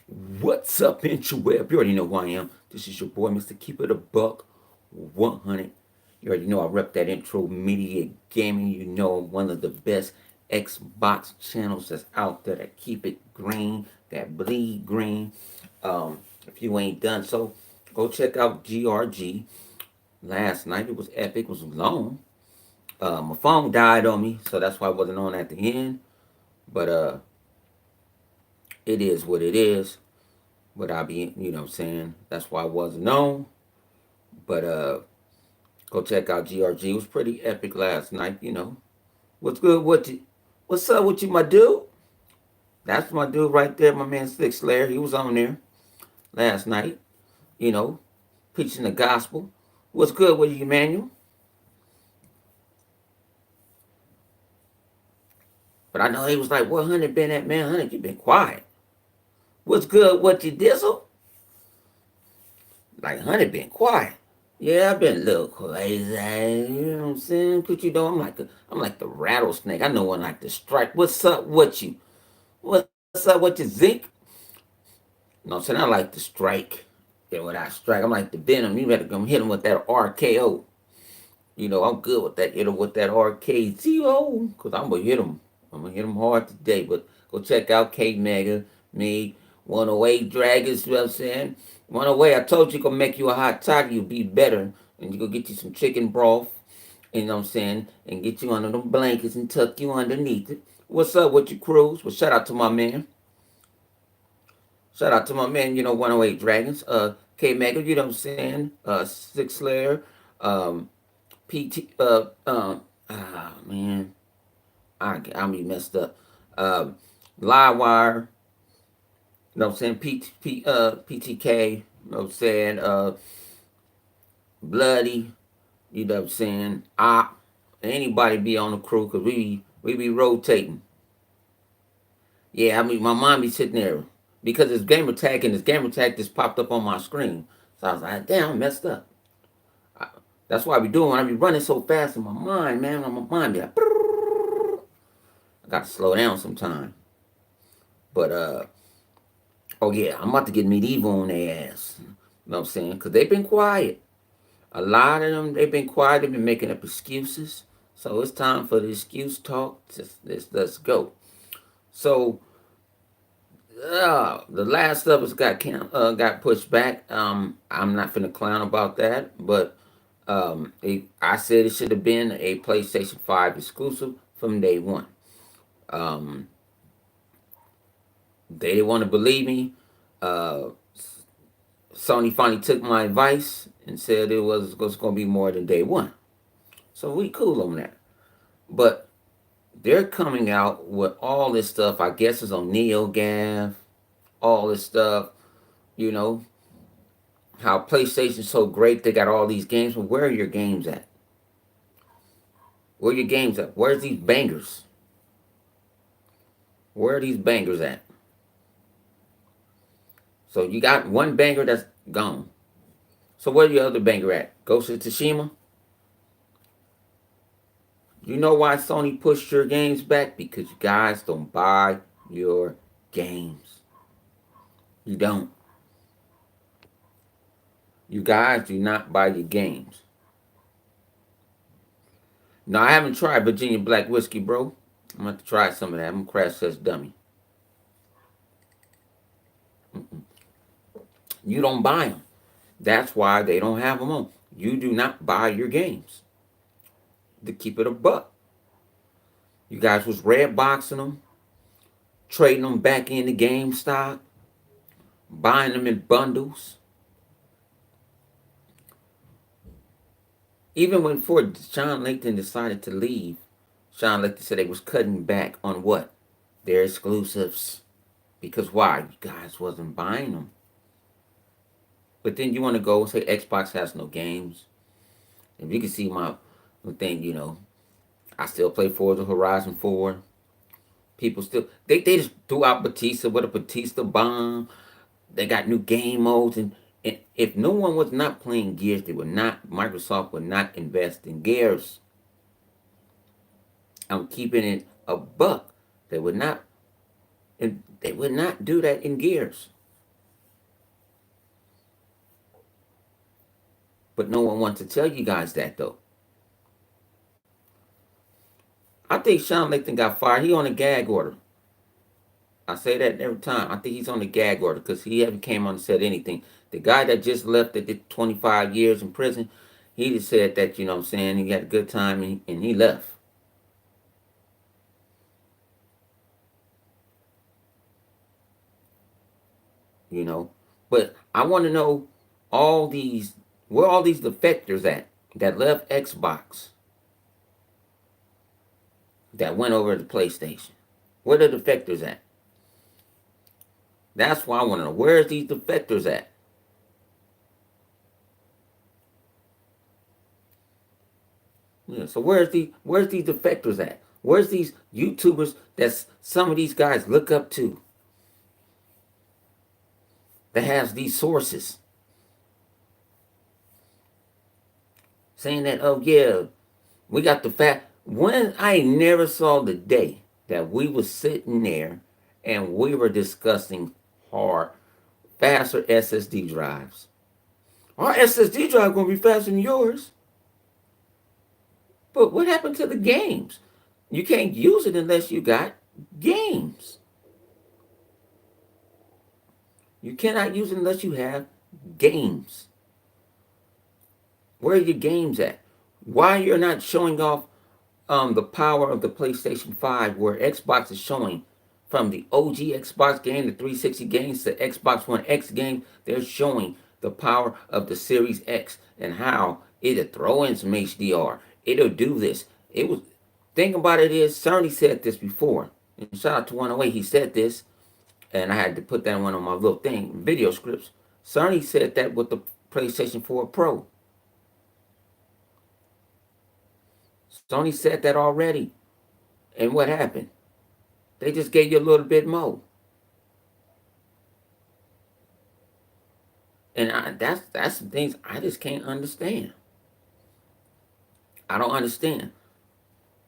What's up, interweb? You already know who I am. This is your boy, Mr. Keep It a Buck 100. You already know I rep that intro media gaming. You know I'm one of the best Xbox channels that's out there that keep it green, that bleed green. If you ain't done so, go check out GRG. Last night it was epic, it was long. My phone died on me, so that's why I wasn't on at the end. But it is what it is. But I be, what I'm saying? That's why I wasn't on. But go check out GRG. It was pretty epic last night. What's good? What's up with you, my dude? That's my dude right there, my man Slick Slayer. He was on there last night, you know, preaching the gospel. What's good with you, Emmanuel? But I know he was like, what Hunter been at, man? Hunter, you been quiet. What's good? What you dizzle? Like Hunter been quiet. Yeah, I've been a little crazy. You know what I'm saying? Cause I'm like the rattlesnake. I know one like the strike. What's up with you? What's up with you, Zeke? You know what I'm saying? I like the strike. Yeah, when I strike, I'm like the venom. You better come hit him with that RKO. I'm good with that. Hit him with that RKZO. Cause I'm gonna hit him. I'm gonna hit him hard today. But go check out K Mega, me, 108 Dragons. You know what I'm saying? 108. I told you gonna make you a hot toddy. You'll be better. And you go get you some chicken broth. You know what I'm saying? And get you under them blankets and tuck you underneath it. What's up with your crews? Well, shout out to my man. Shout out to my man, 108 Dragons. K Mega, you know what I'm saying? Six Slayer. Um, PT. Man. I'll be messed up. Um, Livewire. You know what I'm saying? PTK. You know what I'm saying? Bloody. You know what I'm saying? Anybody be on the crew because we be rotating. Yeah, I mean, my mom be sitting there because it's gamer tag and this gamer tag just popped up on my screen. So I was like, damn, I messed up. I, that's why I be doing when I be running so fast in my mind, man. My mind be like, I got to slow down sometime. But oh yeah, I'm about to get medieval on their ass. You know what I'm saying? Because they've been quiet. A lot of them, they've been quiet. They've been making up excuses. So it's time for the excuse talk. Let's go. So the last of us got pushed back. I'm not finna clown about that, but I said it should have been a PlayStation 5 exclusive from day one. Um, they didn't want to believe me. Uh, Sony finally took my advice and said it was going to be more than day one. So we cool on that. But they're coming out with all this stuff. I guess it's on NeoGAF, all this stuff. You know how PlayStation's so great. They got all these games. But where are your games at? Where are your games at? Where's these bangers? Where are these bangers at? So you got one banger that's gone. So where your other banger at? Ghost of Tsushima? You know why Sony pushed your games back? Because you guys don't buy your games. You don't. You guys do not buy your games. Now, I haven't tried Virginia Black Whiskey, bro. I'm going to try some of that. I'm going to crash test dummy. You don't buy them. That's why they don't have them on. You do not buy your games. To keep it a buck. You guys was red boxing them, trading them back into GameStop, buying them in bundles. Even when Ford Sean Layton decided to leave, Sean Layton said they was cutting back on what? Their exclusives. Because why? You guys wasn't buying them. But then you want to go and say Xbox has no games. If you can see my thing, I still play Forza Horizon 4. People still they just threw out Batista with a Batista bomb. They got new game modes and if no one was not playing Gears, Microsoft would not invest in Gears. I'm keeping it a buck. They would not and they would not do that in Gears. But no one wants to tell you guys that though. I think Sean Lathan got fired. He on a gag order. I say that every time. I think he's on the gag order because he haven't came on and said anything. The guy that just left that did 25 years in prison, he just said that, you know what I'm saying, he had a good time and he left, you know. But I want to know all these, where all these defectors at that left Xbox that went over to PlayStation? Where the defectors at? That's why I want to know. Where's these defectors at? Yeah, so where's these defectors at? Where's these YouTubers that some of these guys look up to that has these sources saying that, oh yeah, we got the fact. When I never saw the day that we was sitting there and we were discussing hard, faster SSD drives. Our SSD drive gonna be faster than yours. But what happened to the games? You can't use it unless you got games. You cannot use it unless you have games. Where are your games at? Why you're not showing off the power of the PlayStation 5 where Xbox is showing from the OG Xbox game, the 360 games, the Xbox One X game, they're showing the power of the Series X and how it'll throw in some HDR. It'll do this. It was thing about it is Sony said this before. And shout out to 108, he said this, and I had to put that one on my little thing, video scripts. Sony said that with the PlayStation 4 Pro. Sony said that already. And what happened? They just gave you a little bit more. And that's some things I just can't understand. I don't understand.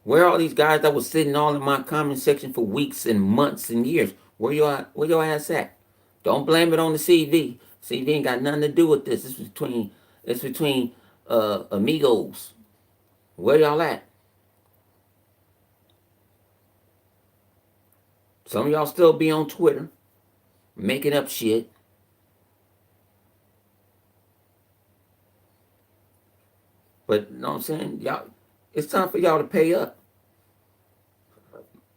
Where are all these guys that was sitting all in my comment section for weeks and months and years? Where your ass at? Don't blame it on the CV. CV ain't got nothing to do with this. It's between amigos. Where y'all at? Some of y'all still be on Twitter making up shit. But you know what I'm saying? Y'all, it's time for y'all to pay up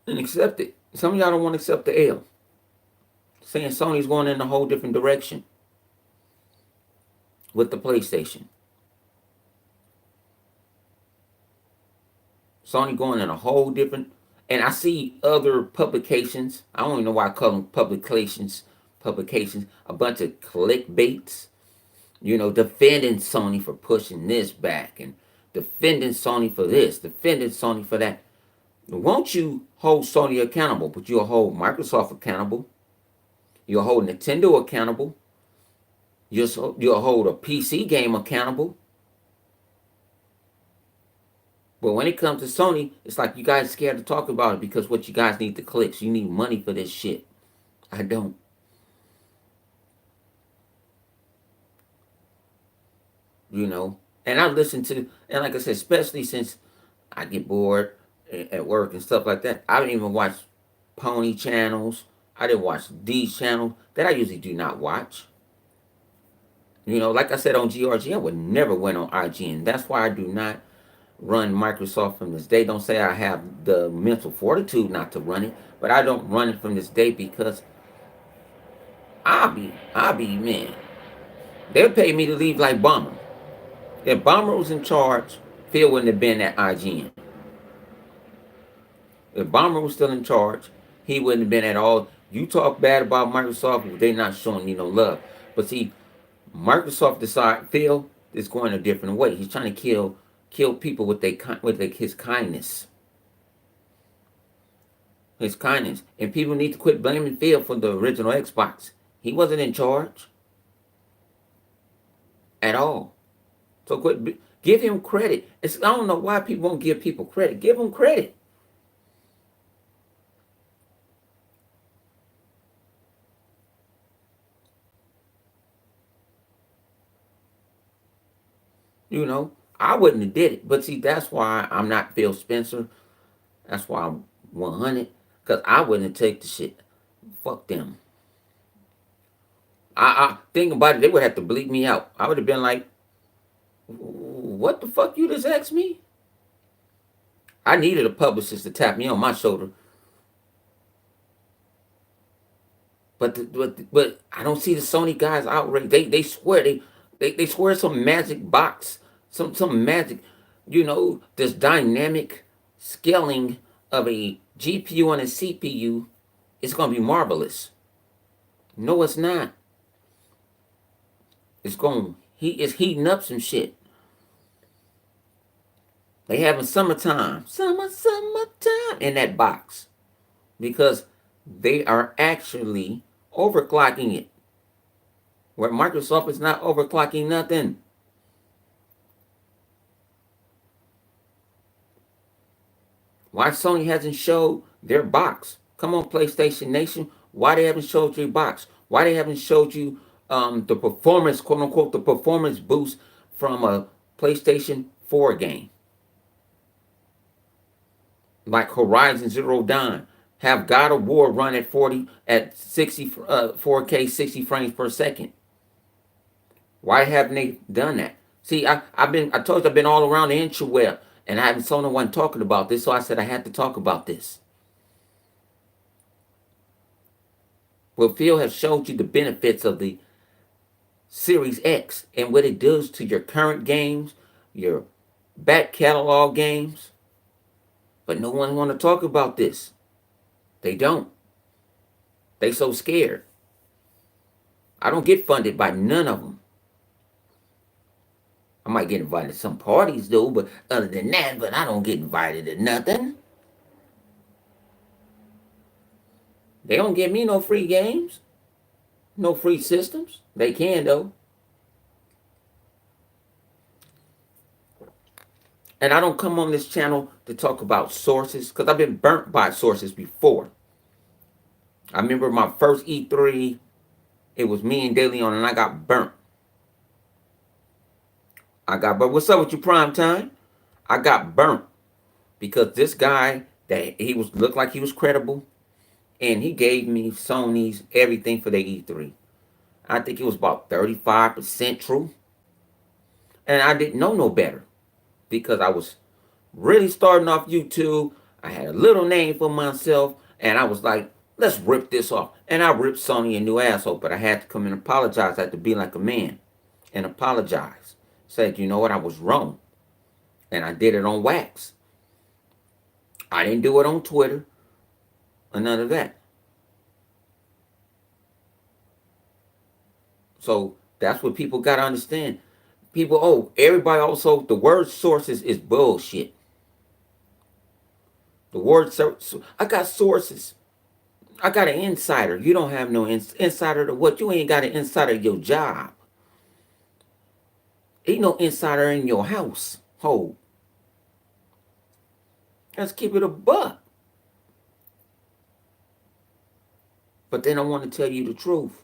and accept it. Some of y'all don't want to accept the L. Saying Sony's going in a whole different direction with the PlayStation. Sony going in a whole different, and I see other publications. I don't even know why I call them publications. Publications, a bunch of clickbaits. You know, defending Sony for pushing this back and defending Sony for this, defending Sony for that. Won't you hold Sony accountable, but you'll hold Microsoft accountable. You'll hold Nintendo accountable. You'll hold a PC game accountable. But when it comes to Sony, it's like you guys scared to talk about it because what you guys need the clicks. You need money for this shit. I don't. You know. And I listen to, and like I said, especially since I get bored at work and stuff like that, I don't even watch pony channels. I didn't watch these channels that I usually do not watch. You know, like I said on GRG, I would never went on IGN. That's why I do not run Microsoft from this day. Don't say I have the mental fortitude not to run it, but I don't run it from this day because I be man. They'll pay me to leave like Bomber. If Bomber was in charge, Phil wouldn't have been at IGN. If Bomber was still in charge, he wouldn't have been at all. You talk bad about Microsoft, they're not showing you no love. But see, Microsoft decide Phil is going a different way. He's trying to kill people with his kindness. His kindness. And people need to quit blaming Phil for the original Xbox. He wasn't in charge at all. So give him credit. I don't know why people won't give people credit. Give them credit. You know, I wouldn't have did it. But see, that's why I'm not Phil Spencer. That's why I'm 100. Because I wouldn't take the shit. Fuck them. I think about it, they would have to bleep me out. I would have been like, what the fuck you just asked me? I needed a publicist to tap me on my shoulder. But I don't see the Sony guys outraged. They swear they swear some magic box, some magic, this dynamic scaling of a GPU and a CPU is gonna be marvelous. No, it's not. It's heating up some shit. They having summertime in that box because they are actually overclocking it. Where Microsoft is not overclocking nothing. Why Sony hasn't showed their box? Come on, PlayStation Nation. Why they haven't showed your box? Why they haven't showed you the performance, quote unquote, the performance boost from a PlayStation 4 game? Like Horizon Zero Dawn. Have God of War run at 4K 60 frames per second. Why haven't they done that? See, I told you I've been all around the interweb and I haven't saw no one talking about this, so I said I had to talk about this. Well, Phil has showed you the benefits of the Series X and what it does to your current games, your back catalog games. But no one want to talk about this. They don't. They so scared. I don't get funded by none of them. I might get invited to some parties though, but other than that, but I don't get invited to nothing. They don't give me no free games, no free systems. They can though. And I don't come on this channel to talk about sources because I've been burnt by sources before. I remember my first E3, it was me and DeLeon, and I got burnt. But what's up with you, prime time? I got burnt because this guy that he was looked like he was credible, and he gave me Sony's everything for the E3. I think it was about 35% true, and I didn't know no better because I was really starting off YouTube. I had a little name for myself, and I was like, let's rip this off. And I ripped Sony a new asshole, but I had to come and apologize. I had to be like a man and apologize. Said, you know what, I was wrong. And I did it on wax. I didn't do it on Twitter or none of that. So that's what people got to understand. Everybody also, the word sources is bullshit. The word, I got sources. I got an insider. You don't have no insider to what? You ain't got an insider of your job. Ain't no insider in your house. Hold. Let's keep it a buck. But they don't want to tell you the truth.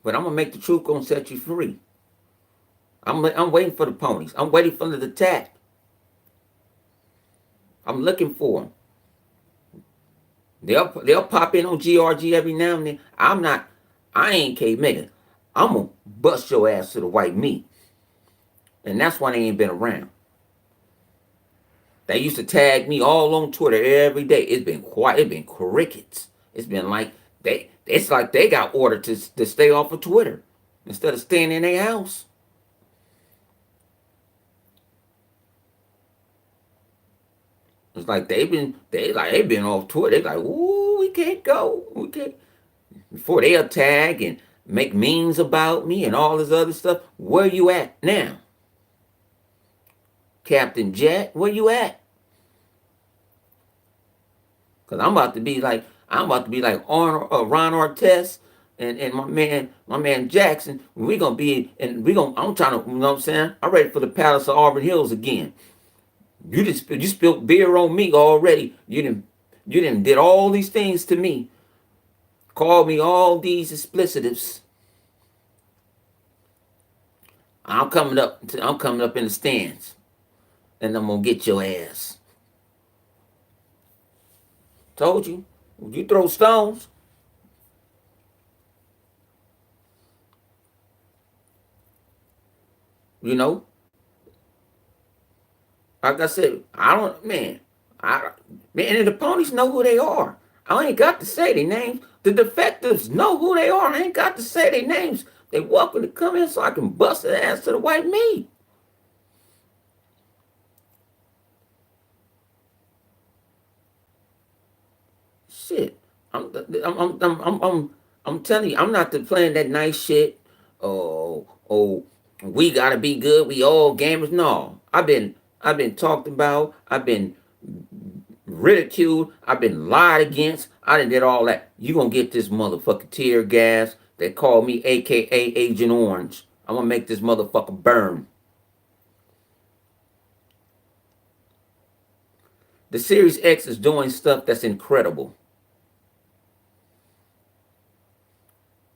But I'm going to make the truth going to set you free. I'm waiting for the ponies. I'm waiting for the attack. I'm looking for them. They'll pop in on GRG every now and then. I ain't K Mega. I'm going to bust your ass to the white meat. And that's why they ain't been around. They used to tag me all on Twitter every day. It's been quiet. It's been crickets. It's been like it's like they got ordered to stay off of Twitter instead of staying in their house. It's like they've been off Twitter. They like, ooh, we can't go. We can't. Before they'll tag and make memes about me and all this other stuff. Where you at now? Captain Jack, where you at? Cause I'm about to be like Ron Artest and my man Jackson. We gonna be and I'm trying to, you know what I'm saying? I'm ready for the Palace of Auburn Hills again. You spilled beer on me already. You didn't did all these things to me. Called me all these explicitives. I'm coming up in the stands, and I'm gonna get your ass. Told you. You throw stones, you know. Like I said, I don't, man. I man, and the ponies know who they are. I ain't got to say their names. The defectives know who they are. I ain't got to say their names. They welcome to come in so I can bust their ass to the white meat. Shit, I'm I'm I'm I'm I'm, I'm, I'm telling you, I'm not playing that nice shit. Oh, we gotta be good. We all gamers. No, I've been talked about. I've been ridiculed. I've been lied against. I done did all that. You gonna get this motherfucking tear gas. They call me AKA Agent Orange. I'm gonna make this motherfucker burn. The Series X is doing stuff that's incredible.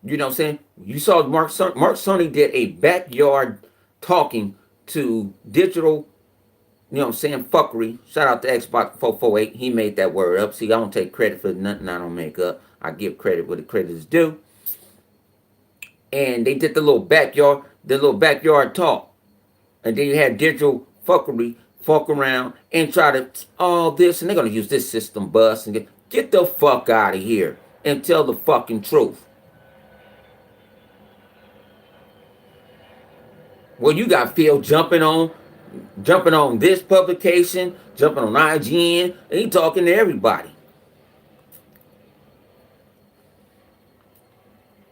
You know what I'm saying? You saw Mark Sony did a backyard talking to digital, you know what I'm saying, fuckery. Shout out to Xbox 448. He made that word up. See, I don't take credit for nothing I don't make up. I give credit where the credit is due. And they did the little backyard talk. And then you had digital fuckery fuck around and try to all this, and they're gonna use this system bus and get the fuck out of here and tell the fucking truth. Well, you got Phil jumping on this publication, jumping on IGN, and he talking to everybody,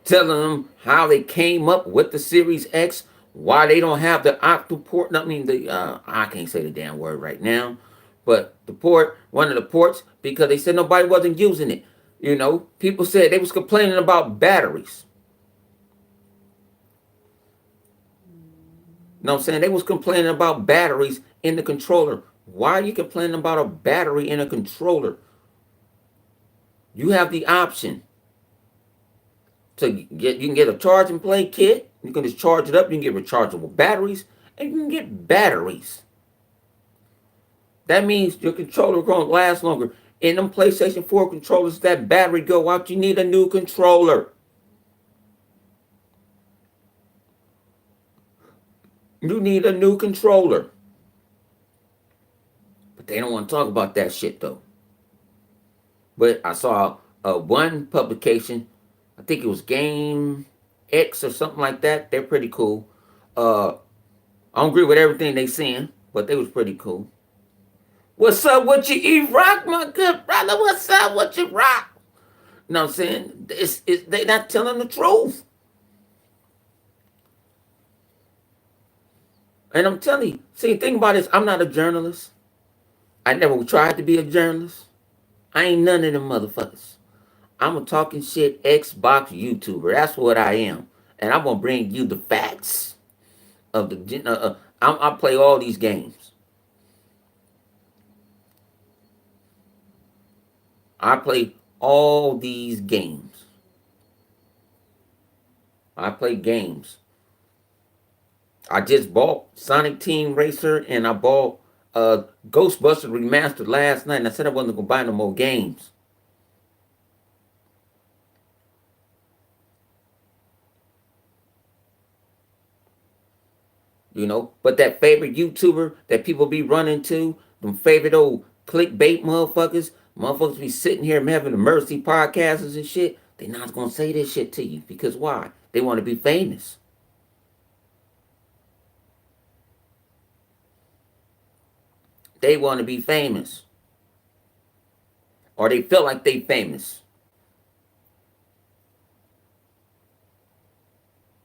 telling them how they came up with the Series X, why they don't have the octo port. I mean, I can't say the damn word right now, but the port, one of the ports, because they said nobody wasn't using it. People said they was complaining about batteries. You know what I'm saying? They was complaining about batteries in the controller. Why are you complaining about a battery in a controller? You have the option to you can get a charge and play kit. You can just charge it up. You can get rechargeable batteries, and you can get batteries. That means your controller going to last longer. In them PlayStation 4 controllers, that battery go out. You need a new controller. You need a new controller. But they don't want to talk about that shit though. But I saw one publication. I think it was Game X or something like that. They're pretty cool. Uh, I don't agree with everything they saying, but they was pretty cool. What's up with you, E-Rock, my good brother? What's up with you, Rock? You know what I'm saying? They not telling the truth. And I'm telling you, see, think about this. I'm not a journalist. I never tried to be a journalist. I ain't none of them motherfuckers. I'm a talking shit Xbox YouTuber. That's what I am. And I'm going to bring you the facts of the. I play all these games. I play all these games. I play games. I just bought Sonic Team Racer and I bought Ghostbusters Remastered last night. And I said I wasn't going to buy no more games. But that favorite YouTuber that people be running to, them favorite old clickbait motherfuckers be sitting here having the mercy podcasts and shit. They not going to say this shit to you because why? They want to be famous. They want to be famous. Or they feel like they famous.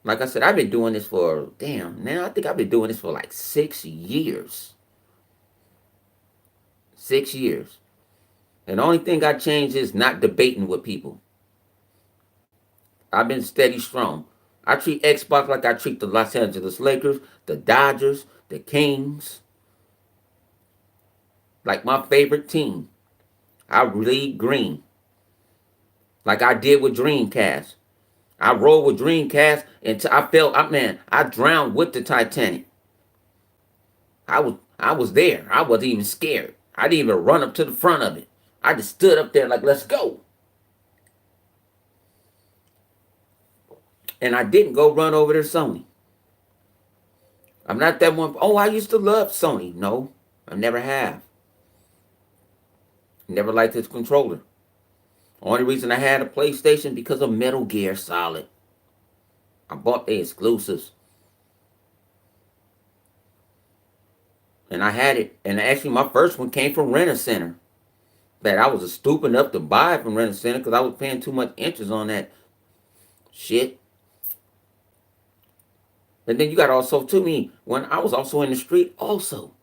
Like I said, I've been doing this for, damn, now I think I've been doing this for like 6 years. 6 years. And the only thing I changed is not debating with people. I've been steady strong. I treat Xbox like I treat the Los Angeles Lakers, the Dodgers, the Kings, like my favorite team. I bleed green, like I did with Dreamcast. I rolled with Dreamcast until I felt, I drowned with the Titanic. I was there. I wasn't even scared. I didn't even run up to the front of it. I just stood up there like, let's go. And I didn't go run over to Sony. I'm not that one. Oh, I used to love Sony. No, I never have. Never liked its controller. Only reason I had a PlayStation because of Metal Gear Solid. I bought the exclusives. And I had it. And actually, my first one came from Rent a Center. That I was stupid enough to buy it from Rent a Center because I was paying too much interest on that shit. And then you got also to me when I was also in the street also.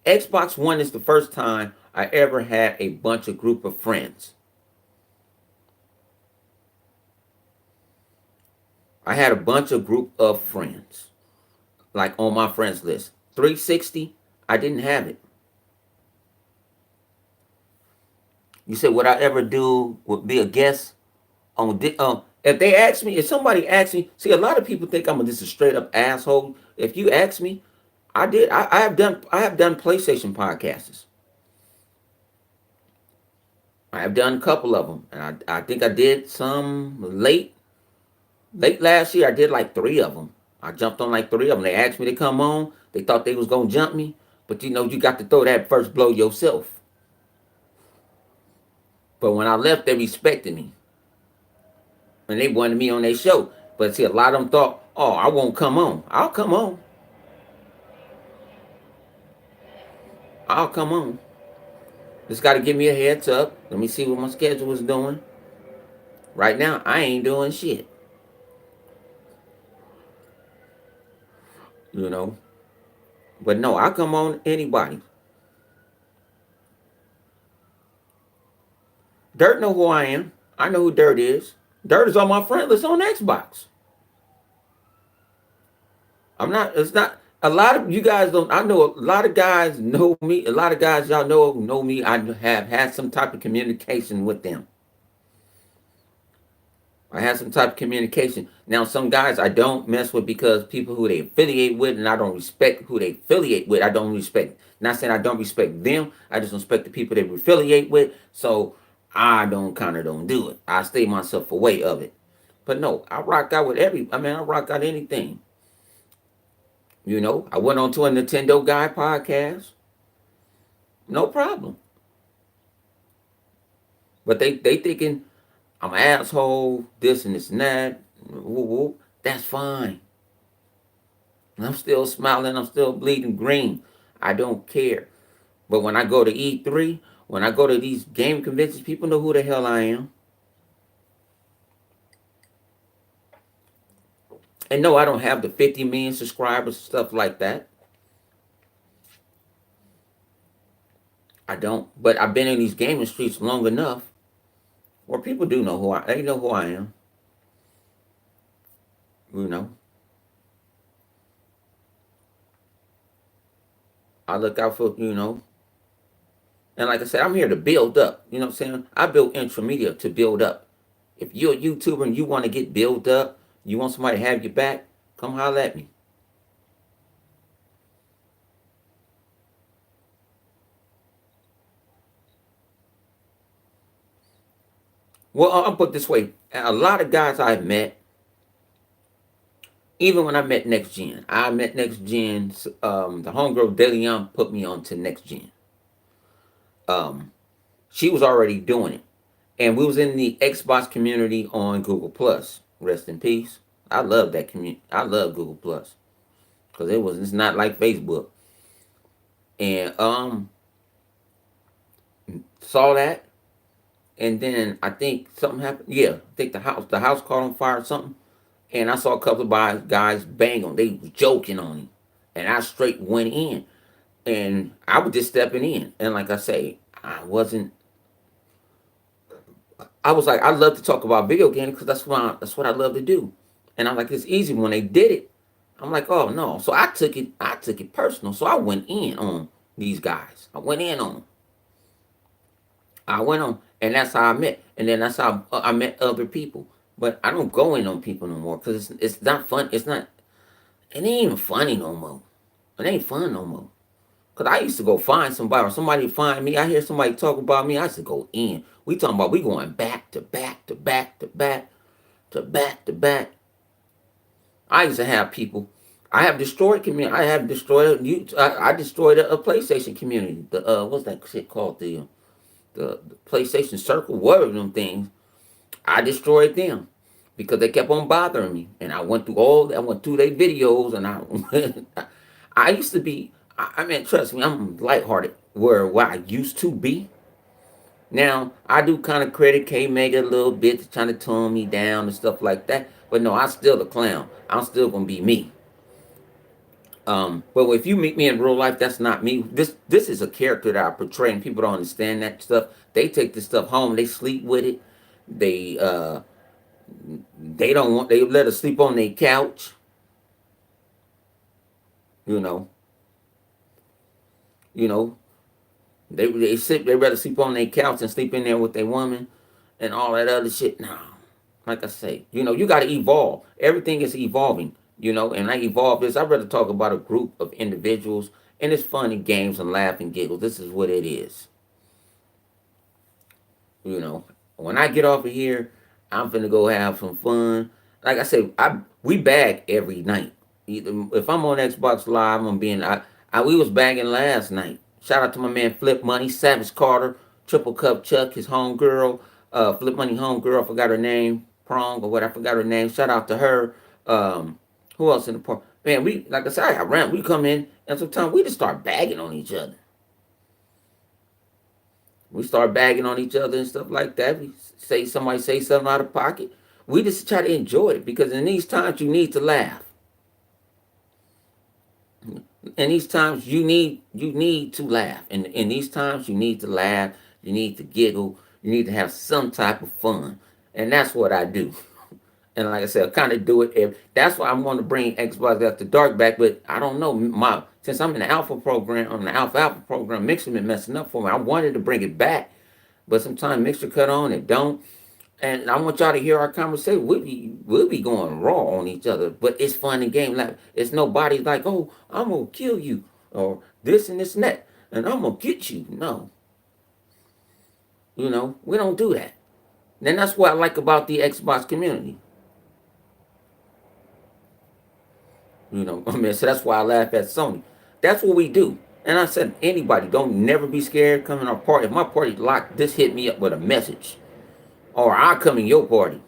Xbox One is the first time I ever had a bunch of group of friends. I had a bunch of group of friends. Like on my friends list. 360, I didn't have it. You said, would I ever do, would be a guest on, if they ask me, if somebody asks me, see, a lot of people think I'm just a straight up asshole. If you ask me, I have done PlayStation podcasts. I have done a couple of them. And I think I did some late last year. I did like three of them. I jumped on like three of them. They asked me to come on. They thought they was going to jump me. But you got to throw that first blow yourself. But when I left, they respected me. And they wanted me on their show. But see, a lot of them thought, oh, I won't come on. I'll come on. I'll come on. Just got to give me a heads up. Let me see what my schedule is doing. Right now, I ain't doing shit. You know. But no, I come on anybody. Dirt know who I am. I know who Dirt is. Dirt is on my friend list on Xbox. It's not, a lot of you guys don't, I know a lot of guys know me. A lot of guys y'all know me. I have had some type of communication with them. I have some type of communication. Now, some guys I don't mess with because people who they affiliate with, and I don't respect who they affiliate with. I don't respect. Not saying I don't respect them. I just respect the people they affiliate with. So I don't do it. I stay myself away of it. But no, I rock out with I rock out anything. I went on to a Nintendo Guy podcast. No problem. But they thinking I'm an asshole, this and this and that. Woo, woo. That's fine. I'm still smiling. I'm still bleeding green. I don't care. But when I go to E3, when I go to these game conventions, people know who the hell I am. And no, I don't have the 50 million subscribers, stuff like that. I don't. But I've been in these gaming streets long enough where people do know they know who I am. You know. I look out for, And like I said, I'm here to build up. You know what I'm saying? I built Intramedia to build up. If you're a YouTuber and you want to get built up, you want somebody to have your back, come holler at me. Well, I'll put it this way. A lot of guys I've met, even when I met Next Gen, the homegirl DeLeon put me on to Next Gen. She was already doing it. And we was in the Xbox community on Google Plus. Rest in peace. I love that community. I love Google Plus. Because it's not like Facebook. And saw that. And then I think something happened. Yeah, I think the house caught on fire or something. And I saw a couple of guys bang on. They was joking on him. And I straight went in. And I was just stepping in. And like I say, I was like, I love to talk about video games because that's what I love to do. And I'm like, it's easy. When they did it, I'm like, oh no. So I took it personal. So I went in on these guys. I went on, and that's how I met. and then that's how I met other people. But I don't go in on people no more because it's not fun. It's not. It ain't even funny no more. It ain't fun no more. Cause I used to go find somebody or somebody find me. I hear somebody talk about me. I used to go in. We talking about we going back to back to back to back to back to back. I used to have people. I have destroyed community. I have destroyed you. I destroyed a PlayStation community. The what's that shit called? The PlayStation Circle. Whatever them things. I destroyed them because they kept on bothering me, and I went through all. I went through their videos, and I used to be. I mean, trust me, I'm lighthearted. Where I used to be. Now I do kind of credit K Mega a little bit, trying to tone me down and stuff like that. But no, I'm still a clown. I'm still gonna be me. But if you meet me in real life, that's not me. This is a character that I portray, and people don't understand that stuff. They take this stuff home. They sleep with it. They they don't want. They let us sleep on their couch. You know. You know. They rather sleep on their couch and sleep in there with their woman and all that other shit. No, like I say, you got to evolve. Everything is evolving. And I evolve this. I'd rather talk about a group of individuals, and it's fun and games and laugh and giggles. This is what it is. You know, when I get off of here, I'm finna go have some fun. Like I said, we bag every night. Either if I'm on Xbox Live, I'm being we was bagging last night. Shout out to my man Flip Money, Savage Carter, Triple Cup Chuck, his homegirl, Flip Money homegirl. I forgot her name, Prong or what? I forgot her name. Shout out to her. Who else in the park? Man, we like I said, I got around. We come in and sometimes we just start bagging on each other. We start bagging on each other and stuff like that. We say somebody say something out of pocket. We just try to enjoy it because in these times you need to laugh. In these times you need to laugh. And in these times you need to laugh. You need to giggle. You need to have some type of fun. And that's what I do. And like I said, I kind of do it. That's why I'm going to bring Xbox After Dark back. But I don't know. Since I'm in the Alpha program, on the Alpha program, Mixer been messing up for me. I wanted to bring it back, but sometimes Mixer cut on, it don't. And I want y'all to hear our conversation. We'll be going raw on each other, but it's fun and game. Like it's nobody's like, oh, I'm gonna kill you or this and this and that, and I'm gonna get you. No, we don't do that. And that's what I like about the Xbox community. I mean, so that's why I laugh at Sony. That's what we do. And I said, anybody, don't never be scared coming to our party. If my party's locked, just hit me up with a message. Or I'll come in your party.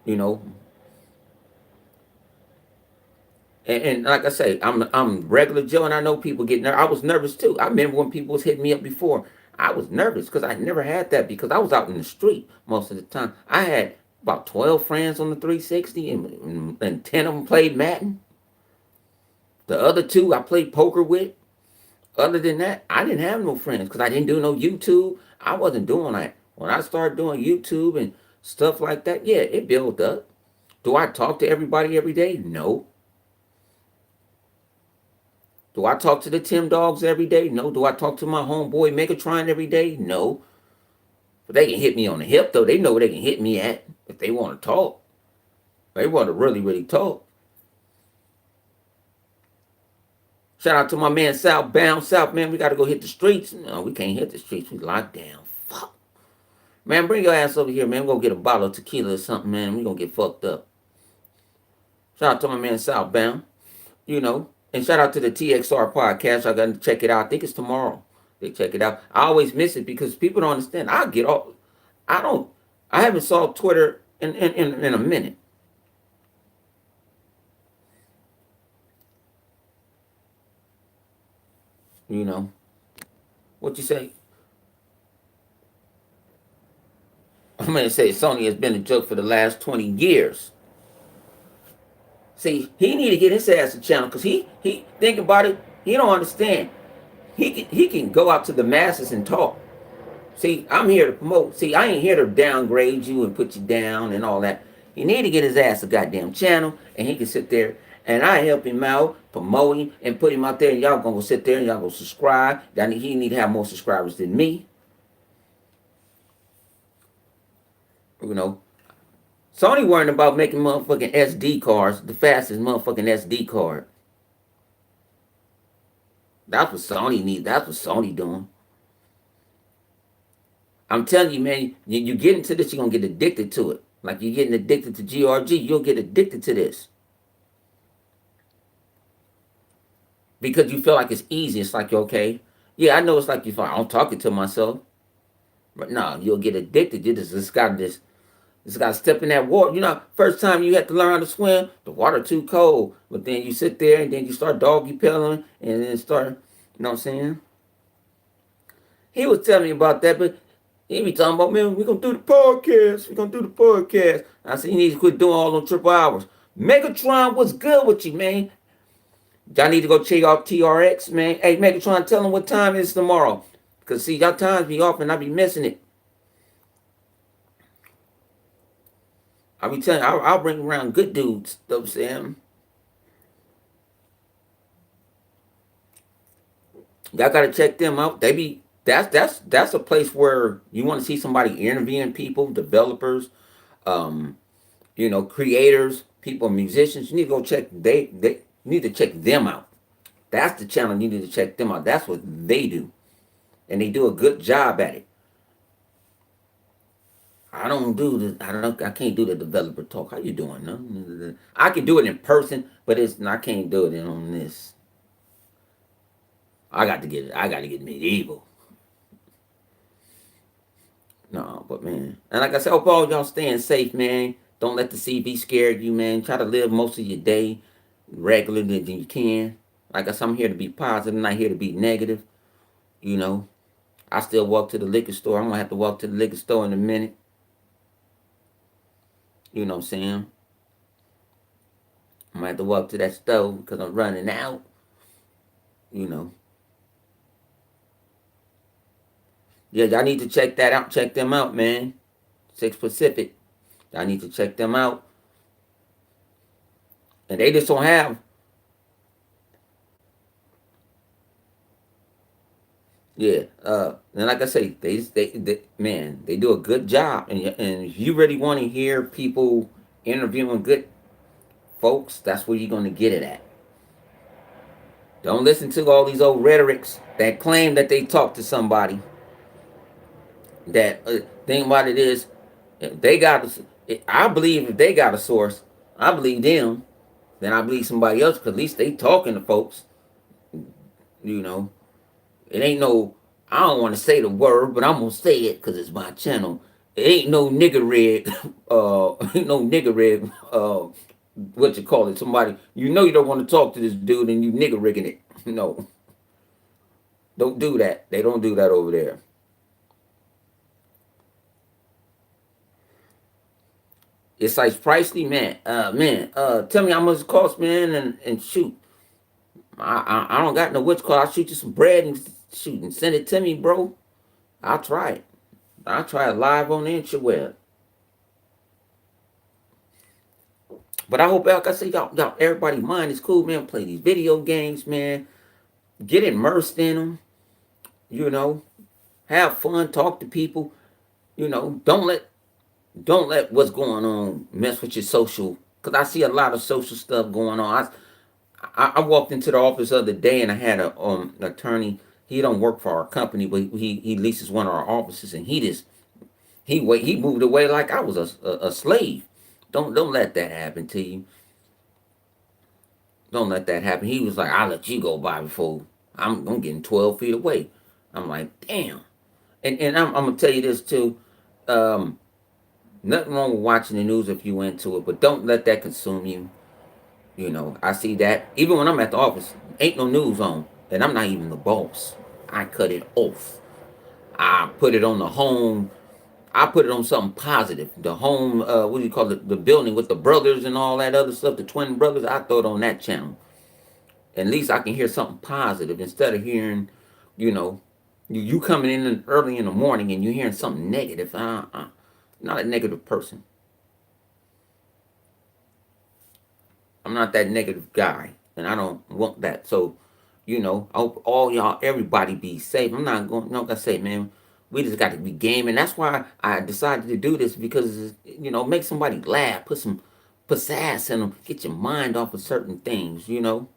You know. And like I say, I'm regular Joe, and I know people get nervous. I was nervous too. I remember when people was hitting me up before. I was nervous because I never had that because I was out in the street most of the time. I had about 12 friends on the 360, and 10 of them played Madden. The other two I played poker with. Other than that, I didn't have no friends because I didn't do no YouTube. I wasn't doing that. When I started doing YouTube and stuff like that, yeah, it built up. Do I talk to everybody every day? No. Do I talk to the Tim Dogs every day? No. Do I talk to my homeboy Megatron every day? No. But they can hit me on the hip, though. They know where they can hit me at if they want to talk. They want to really, really talk. Shout out to my man Southbound. South, man, we got to go hit the streets. No, we can't hit the streets. We locked down. Fuck. Man, bring your ass over here, man. We're going to get a bottle of tequila or something, man. We're going to get fucked up. Shout out to my man Southbound. And shout out to the TXR podcast. I got to check it out. I think it's tomorrow. They check it out. I always miss it because people don't understand. I get off. I don't. I haven't saw Twitter in a minute. What you say? I'm gonna say Sony has been a joke for the last 20 years. See, he need to get his ass a channel because he think about it. He don't understand. He can go out to the masses and talk. See, I'm here to promote. See, I ain't here to downgrade you and put you down and all that. He need to get his ass a goddamn channel and he can sit there and I help him out, promote him, and put him out there. And y'all gonna go sit there and y'all go subscribe. He need to have more subscribers than me. You know, Sony worrying about making motherfucking SD cards, the fastest motherfucking SD card. That's what Sony needs. That's what Sony doing. I'm telling you, man, you get into this, you're gonna get addicted to it. Like you're getting addicted to GRG, you'll get addicted to this because you feel like it's easy. It's like okay, yeah, I know it's like you feel I'm talking to myself, but no, you'll get addicted. You just got this. Just got to step in that water. You know, first time you had to learn how to swim, the water too cold. But then you sit there and then you start doggy paddling and then start, you know what I'm saying? He was telling me about that, but he be talking about, man, we're going to do the podcast. We're going to do the podcast. I said, you need to quit doing all them triple hours. Megatron, what's good with you, man? Y'all need to go check out TRX, man. Hey, Megatron, tell them what time it is tomorrow. Because, see, y'all times be off and I be missing it. I be telling you, I'll bring around good dudes, you know what I'm saying? Y'all gotta check them out. They be that's a place where you want to see somebody interviewing people, developers, um, creators, people, musicians. You need to go check they you need to check them out. That's the channel you need to check them out. That's what they do, and they do a good job at it. I don't do the I can't do the developer talk. How you doing? No? I can do it in person, but I can't do it on this. I got to get medieval. No, but man, and like I said, hope all y'all staying safe, man. Don't let the CB scare you, man. Try to live most of your day regularly than you can. Like I said, I'm here to be positive, I'm not here to be negative. You know, I still walk to the liquor store. I'm gonna have to walk to the liquor store in a minute. You know what I'm saying? I'm gonna have to walk to that store because I'm running out. You know, yeah, y'all need to check that out. Check them out, man. Six Pacific. Y'all need to check them out. And they just don't have. Yeah, and like I say, they man, they do a good job, and if you really want to hear people interviewing good folks, that's where you're gonna get it at. Don't listen to all these old rhetorics that claim that they talk to somebody. That thing about it is, if they got, I believe if they got a source, I believe them. Then I believe somebody else, cause at least they talking to folks. You know, it ain't no. I don't want to say the word, but I'm gonna say it because it's my channel. It ain't no nigger rig. Ain't no nigger rig. What you call it? Somebody you know you don't want to talk to this dude and you nigger rigging it. No, don't do that. They don't do that over there. It's like pricey, man. Tell me how much it costs, man, and shoot. I don't got no what's called. I'll shoot you some bread and shoot and send it to me, bro. I'll try it. I'll try it live on the interweb. But I hope, like I say, y'all, everybody mind is cool, man. Play these video games, man. Get immersed in them. You know, have fun, talk to people. You know, don't let what's going on mess with your social. Cause I see a lot of social stuff going on. I walked into the office the other day and I had a attorney. He don't work for our company, but he leases one of our offices, and he moved away like I was a slave. Don't let that happen to you. Don't let that happen. He was like, I'll let you go by before I'm getting 12 feet away. I'm like, damn. And I'm gonna tell you this too. Um, Nothing wrong with watching the news if you into it, but don't let that consume you. You know, I see that even when I'm at the office, ain't no news on, and I'm not even the boss. I cut it off. I put it on the home. I put it on something positive. The home, what do you call it? The building with the brothers and all that other stuff. The twin brothers. I throw it on that channel. At least I can hear something positive instead of hearing, you know, you coming in early in the morning and you hearing something negative. Not a negative person. I'm not that negative guy, and I don't want that. So, I hope all y'all, everybody, be safe. I'm not going. No, like I say, man. We just got to be gaming. That's why I decided to do this because make somebody laugh, put some pizzazz in them, get your mind off of certain things. You don't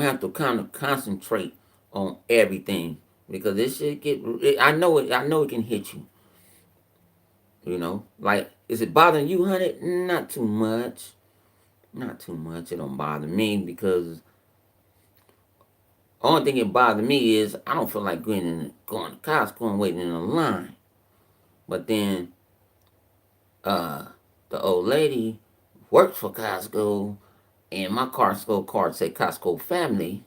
have to kind of concentrate on everything because this shit get. I know it. I know it can hit you. Like, is it bothering you, honey? Not too much. Not too much. It don't bother me because only thing it bothers me is I don't feel like going to Costco and waiting in a line. But then uh the old lady works for Costco and my Costco card say Costco family.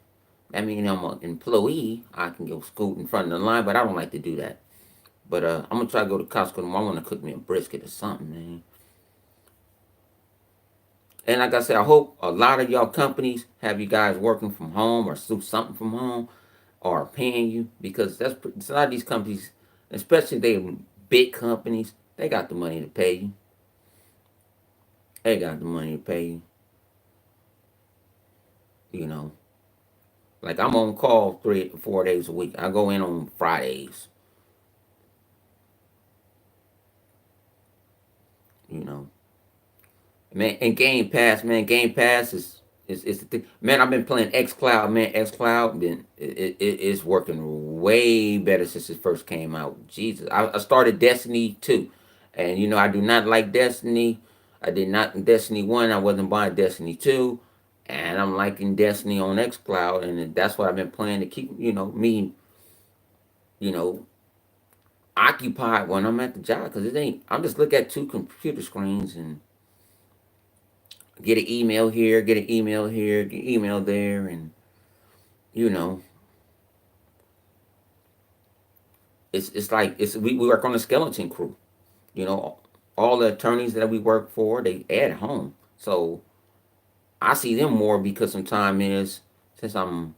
That means I'm an employee. I can go scoot in front of the line, but I don't like to do that. But I'm gonna try to go to Costco tomorrow. I wanna cook me a brisket or something, man. And like I said, I hope a lot of y'all companies have you guys working from home or do something from home or paying you because a lot of these companies, especially they big companies, they got the money to pay you. They got the money to pay you. You know, like I'm on call 3 4 days a week. I go in on Fridays. You know, man, and Game Pass, man, Game Pass is the thing. Man, I've been playing X Cloud, man. X Cloud been it's working way better since it first came out. Jesus, I started Destiny 2, and I do not like Destiny. I did not in Destiny 1. I wasn't buying Destiny 2, and I'm liking Destiny on X Cloud, and that's what I've been playing to keep me you know occupied when I'm at the job because it ain't. I'm just look at two computer screens and get an email here, get an email here, get an email there, and you know, it's like we work on a skeleton crew. You know, all the attorneys that we work for, they at home, so I see them more because sometimes is since I'm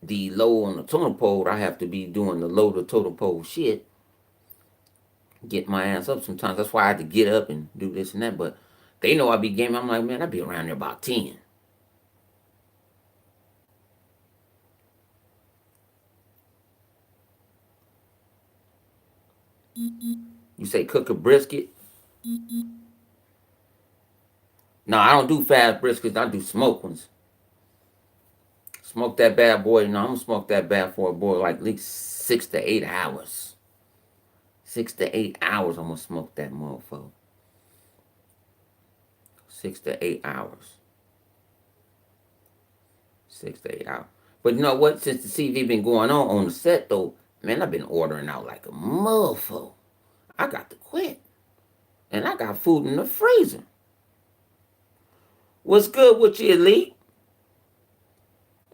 the low on the totem pole, I have to be doing the low to totem pole shit, get my ass up. Sometimes that's why I have to get up and do this and that, but. They know I be gaming. I'm like, man, I be around there about 10. You say cook a brisket? No, I don't do fast briskets. I do smoke ones. Smoke that bad boy. No, I'm gonna smoke that bad for a boy like at least 6 to 8 hours. 6 to 8 hours. I'm gonna smoke that motherfucker. 6 to 8 hours. 6 to 8 hours. But you know what? Since the CV been going on the set though, man, I've been ordering out like a motherfucker. I got to quit, and I got food in the freezer. What's good with you, Elite?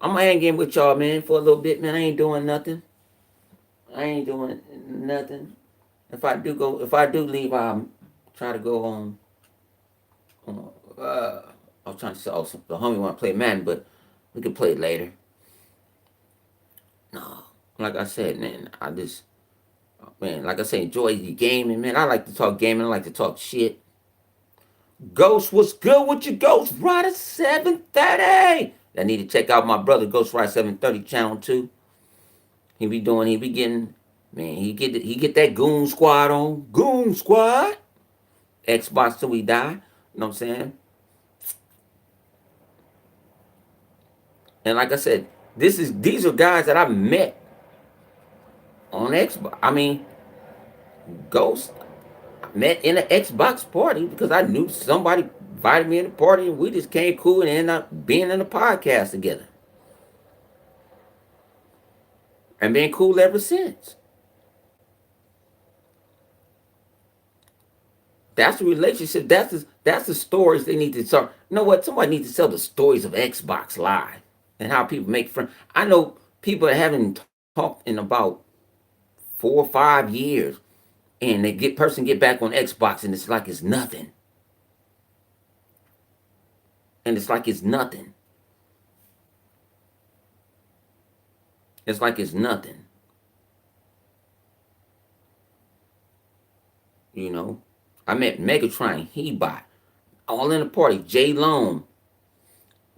I'm hanging with y'all, man, for a little bit, man. I ain't doing nothing. I ain't doing nothing. If I do leave, I'll try to go on. on I was trying to say, oh, the homie want to play Madden, but we can play it later. No, like I said, man, like I say, enjoy the gaming, man. I like to talk gaming. I like to talk shit. Ghost, what's good with your Ghost Rider 730? I need to check out my brother Ghost Rider 730 channel too. He be getting, man, he get that Goon Squad on. Goon Squad. Xbox till we die. You know what I'm saying? And like I said, these are guys that I met on Xbox. I mean, Ghost met in an Xbox party because I knew somebody invited me in the party and we just came cool and ended up being in a podcast together. And been cool ever since. That's the relationship. That's the stories they need to tell. You know what? Somebody needs to tell the stories of Xbox Live and how people make friends. I know people that haven't talked in about 4 or 5 years, and person get back on Xbox, and it's like it's nothing. And it's like it's nothing. It's like it's nothing. You know, I met Megatron, he bought all in the party. J Lone,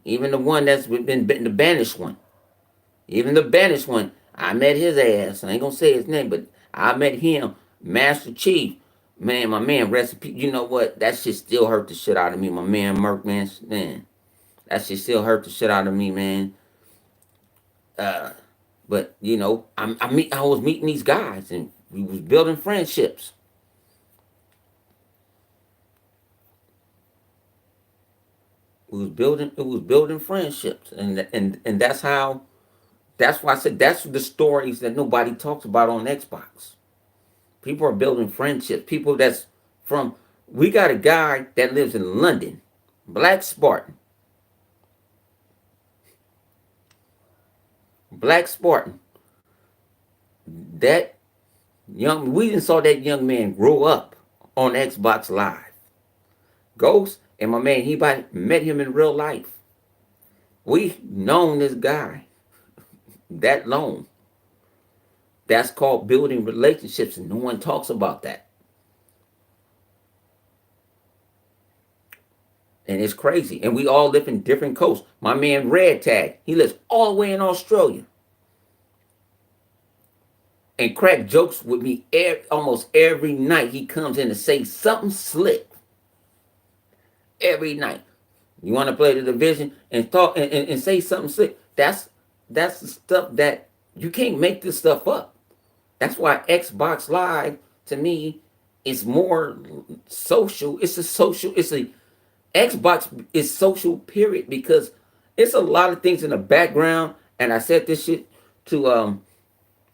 even the one that's been the banished one. Even the banished one, I met his ass. I ain't gonna say his name, but I met him, Master Chief. Man, my man, recipe. You know what? That shit still hurt the shit out of me. My man, Merc, man, that shit still hurt the shit out of me, man. Uh, but you know, I was meeting these guys, and we was building friendships. It was building friendships, and that's why I said that's the stories that nobody talks about on Xbox. People are building friendships. People that's from. We got a guy that lives in London, Black Spartan. Black Spartan. That we even saw that young man grow up on Xbox Live. Ghost and my man, met him in real life. We known this guy that long. That's called building relationships, and no one talks about that. And it's crazy. And we all live in different coasts. My man Red Tag, he lives all the way in Australia. And crack jokes with me almost every night. He comes in to say something slick every night. You want to play the division and talk and say something slick. That's the stuff that you can't make this stuff up. That's why Xbox Live to me is more social. It's a social. It's a Xbox is social. Period. Because it's a lot of things in the background. And I said this shit to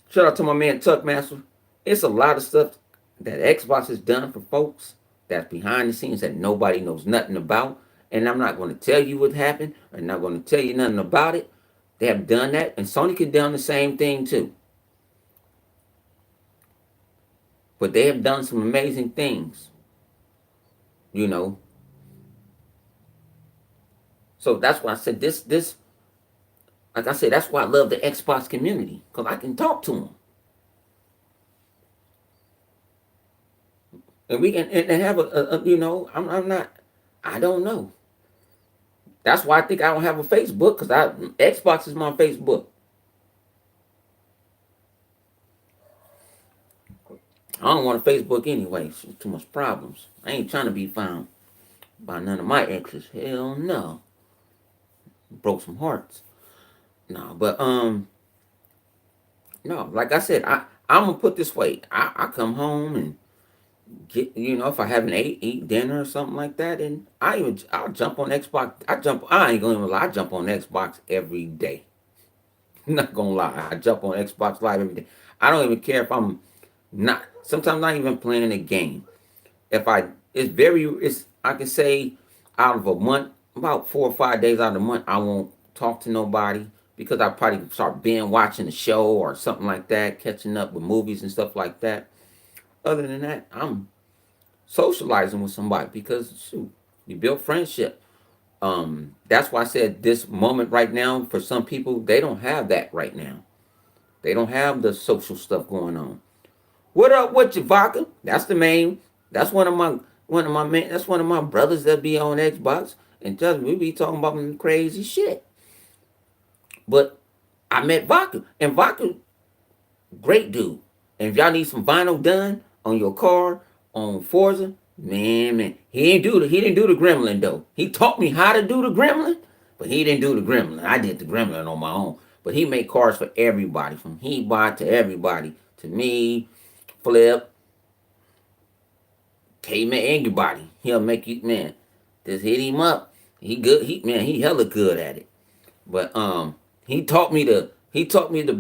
shout out to my man Tuck Master. It's a lot of stuff that Xbox has done for folks that's behind the scenes that nobody knows nothing about. And I'm not going to tell you what happened. I'm not going to tell you nothing about it. They have done that, and Sony could have done the same thing too. But they have done some amazing things, you know. So that's why I said this. Like I said, that's why I love the Xbox community because I can talk to them, and we can and have you know. I'm not. I don't know. That's why I think I don't have a Facebook because Xbox is my Facebook. I don't want a Facebook anyway. It's too much problems. I ain't trying to be found by none of my exes. Hell no. Broke some hearts. No, but no. Like I said, I'm gonna put this way. I come home and get if I haven't eat dinner or something like that, and I'll jump on Xbox. I ain't gonna even lie. I jump on Xbox every day. I'm not gonna lie. I jump on Xbox Live every day. I don't even care if I'm not. Sometimes not even playing a game. If I it's I can say out of a month, about 4 or 5 days out of the month, I won't talk to nobody because I probably start binge watching a show or something like that, catching up with movies and stuff like that. Other than that, I'm socializing with somebody because shoot, you build friendship. That's why I said this moment right now for some people they don't have that right now. They don't have the social stuff going on. What up with you, Vodka? That's the main. That's one of my man. That's one of my brothers that be on Xbox, and just we be talking about some crazy shit. But I met Vodka, and Vodka, great dude. And if y'all need some vinyl done on your car on Forza, man, he didn't do the gremlin though. He taught me how to do the gremlin, but he didn't do the gremlin. I did the gremlin on my own. But he made cars for everybody, from Hebot to everybody, to me, Flip, K-Man, anybody. He'll make you, man, just hit him up. He good. He hella good at it. But he taught me the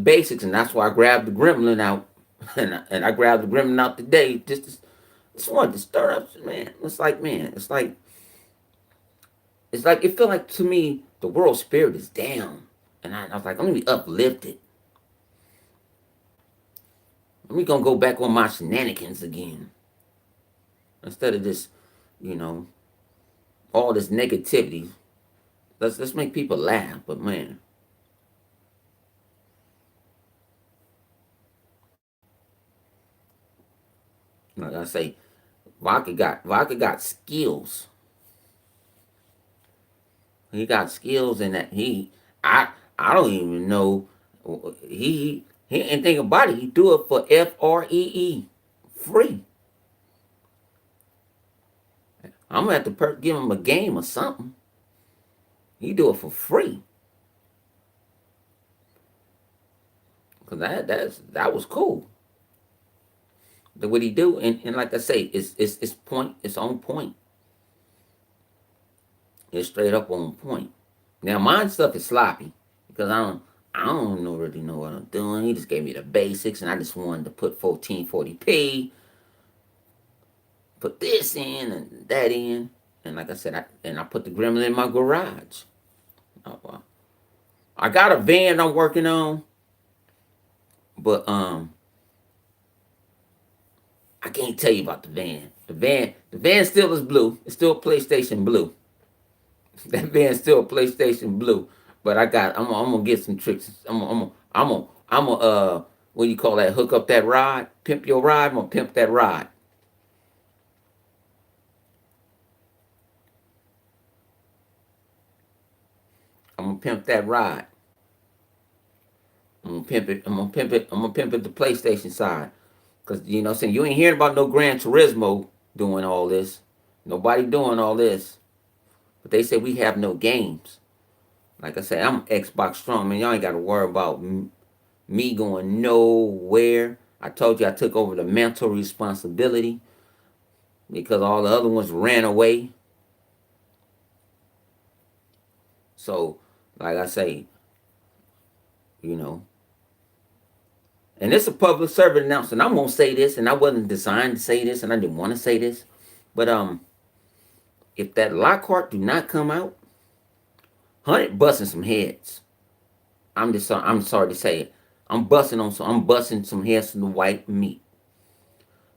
basics, and that's why I grabbed the gremlin out, and I grabbed the gremlin out today. Just wanted to stir up, man. It's like, man, it's like it felt like to me the world spirit is down, and I was like, I'm gonna be uplifted. We gonna go back on my shenanigans again instead of this, you know, all this negativity. Let's make people laugh. But man, like I say, Vodka got skills. He got skills in that I don't even know. He ain't think about it. He do it for free, free. I'm gonna have to give him a game or something. He do it for free. Cause that was cool. The what he do, and like I say, it's on point. It's straight up on point. Now mine stuff is sloppy because really know what I'm doing. He just gave me the basics, and I just wanted to put 1440p, put this in and that in, and like I said, I put the Gremlin in my garage. Oh, well. I got a van I'm working on, but I can't tell you about the van. The van still is blue. It's still PlayStation Blue. That van's still PlayStation Blue. But I'm gonna get some tricks. I'm gonna what do you call that? Hook up that rod, pimp your ride. I'm gonna pimp that ride. I'm gonna pimp that ride. I'm gonna pimp it. I'm gonna pimp it. I'm gonna pimp it the PlayStation side. Cause you know what I'm saying, you ain't hearing about no Gran Turismo doing all this. Nobody doing all this. But they say we have no games. Like I said, I'm Xbox strong, man. Y'all ain't gotta worry about me going nowhere. I told you I took over the mental responsibility because all the other ones ran away. So, like I say, you know, and it's a public service announcement. I'm gonna say this, and I wasn't designed to say this, and I didn't want to say this, but if that Lockhart do not come out, Hunt busting some heads. I'm sorry to say it. I'm busting some heads from the white meat.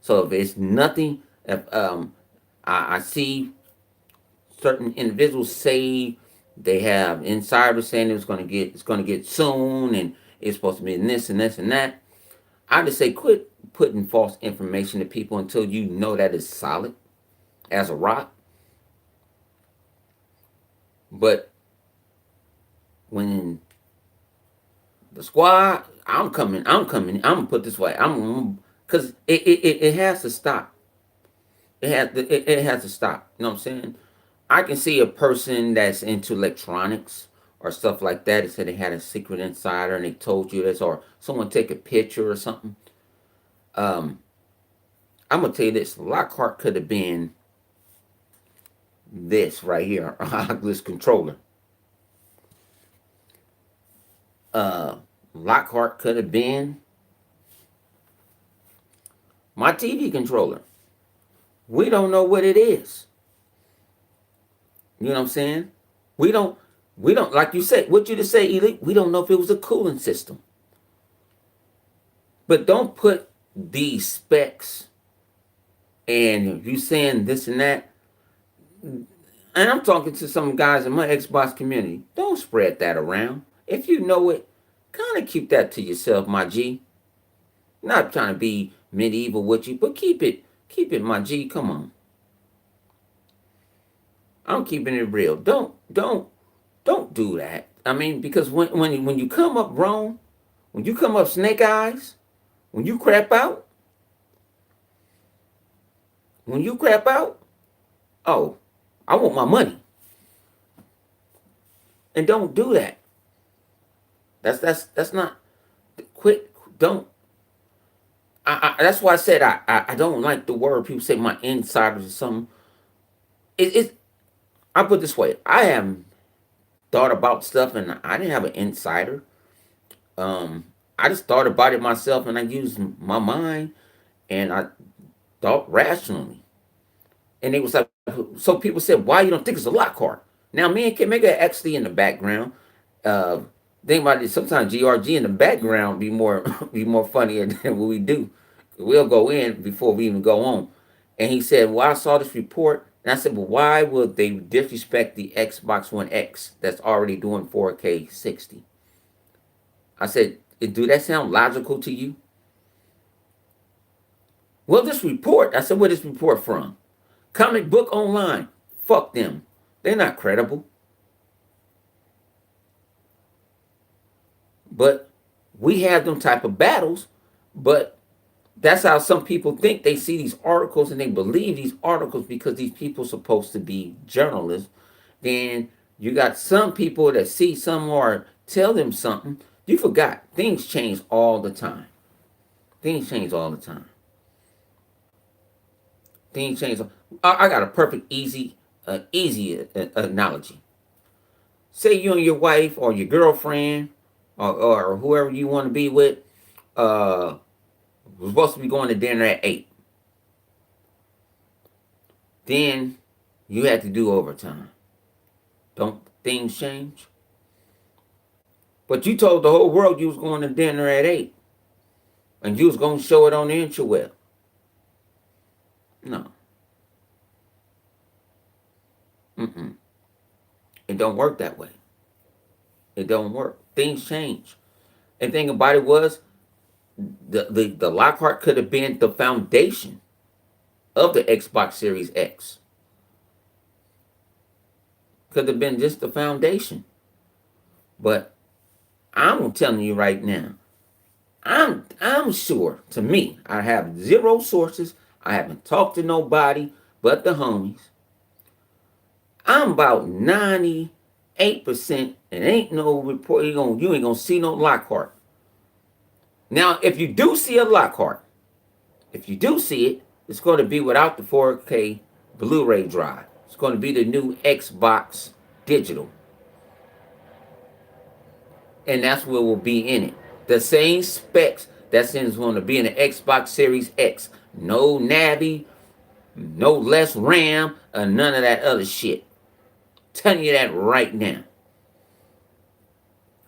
So if it's nothing, if I see certain individuals say they have insiders saying it's gonna get soon, and it's supposed to be this and this and that. I just say quit putting false information to people until you know that it's solid as a rock. But when the squad, I'm gonna put this way. Because it has to stop. It has to stop. You know what I'm saying? I can see a person that's into electronics or stuff like that. They said they had a secret insider and they told you this, or someone take a picture or something. Um, I'm gonna tell you this: Lockhart could have been this right here, this controller. Uh, Lockhart could have been my TV controller. We don't know what it is. You know what I'm saying? We don't we don't like you said, what you just say, Elite, we don't know if it was a cooling system. But don't put these specs and you saying this and that. And I'm talking to some guys in my Xbox community. Don't spread that around. If you know it, kind of keep that to yourself, my G. Not trying to be medieval with you, but keep it, my G. Come on. I'm keeping it real. Don't do that. I mean, because when you come up wrong, when you come up snake eyes, when you crap out, when you crap out, oh, I want my money. And don't do that. That's not quit. Don't. That's why I said I don't like the word people say my insiders or something. It I put it this way. I haven't thought about stuff and I didn't have an insider. Um, I just thought about it myself and I used my mind and I thought rationally. And it was like, so people said, why you don't think it's a Lockhart? Now, me and Kim Mega actually in the background. Uh, think about it. Sometimes GRG in the background be more be more funnier than what we do. We'll go in before we even go on. And he said, well, I saw this report. And I said, well, why would they disrespect the Xbox One X that's already doing 4K 60? I said, do that sound logical to you? Well, this report, I said, where this report from? Comic Book Online. Fuck them. They're not credible. But We have them type of battles, but that's how some people think. They see these articles and they believe these articles because these people are supposed to be journalists. Then you got some people that see some or tell them something. You forgot things change all the time. Things change all the time. Things change. I got a perfect easy analogy. Say you and your wife or your girlfriend or whoever you want to be with uh was supposed to be going to dinner at 8. Then you had to do overtime. Don't things change? But you told the whole world you was going to dinner at 8. And you was going to show it on the interweb. No. Mm-mm. It don't work that way. It don't work. Things change. And the thing about it was, the Lockhart could have been the foundation of the Xbox Series X. Could have been just the foundation. But I'm telling you right now, I'm sure, to me, I have zero sources. I haven't talked to nobody but the homies. I'm about 98%, and ain't no report. You ain't gonna see no Lockhart. Now, if you do see a Lockhart, if you do see it, it's going to be without the 4K Blu-ray drive. It's going to be the new Xbox Digital, and that's what will be in it. The same specs that's going to be in the Xbox Series X. No Navi, no less RAM, or none of that other shit. Telling you that right now,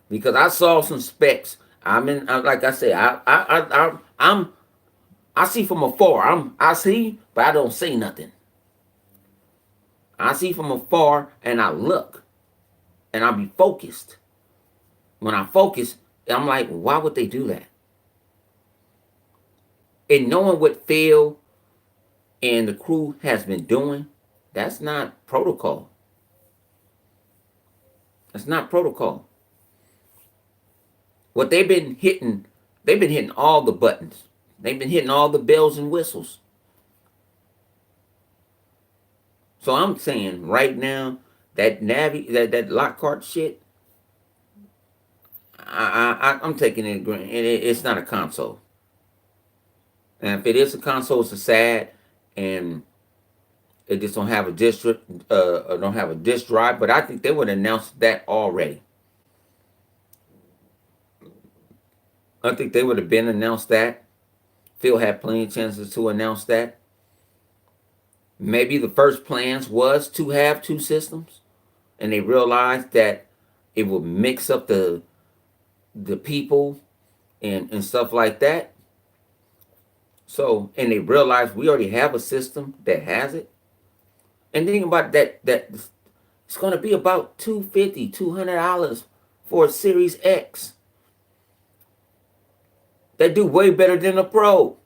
because I saw some specs. Like I said, I see from afar. I see, but I don't say nothing. I see from afar and I look, and I be focused. When I focus, I'm like, why would they do that? And knowing what Phil and the crew has been doing, that's not protocol. That's not protocol. What they've been hitting all the buttons. They've been hitting all the bells and whistles. So I'm saying right now, that that Lockhart shit, I'm taking it. It's not a console. And if it is a console, it's a sad, and it just don't have a don't have a disc drive. But I think they would announce that already. I think they would have been announced that. Phil had plenty of chances to announce that. Maybe the first plans was to have two systems, and they realized that it would mix up the people and stuff like that. So, and they realized we already have a system that has it. And think about that it's going to be about $200 for a Series X. They do way better than a Pro.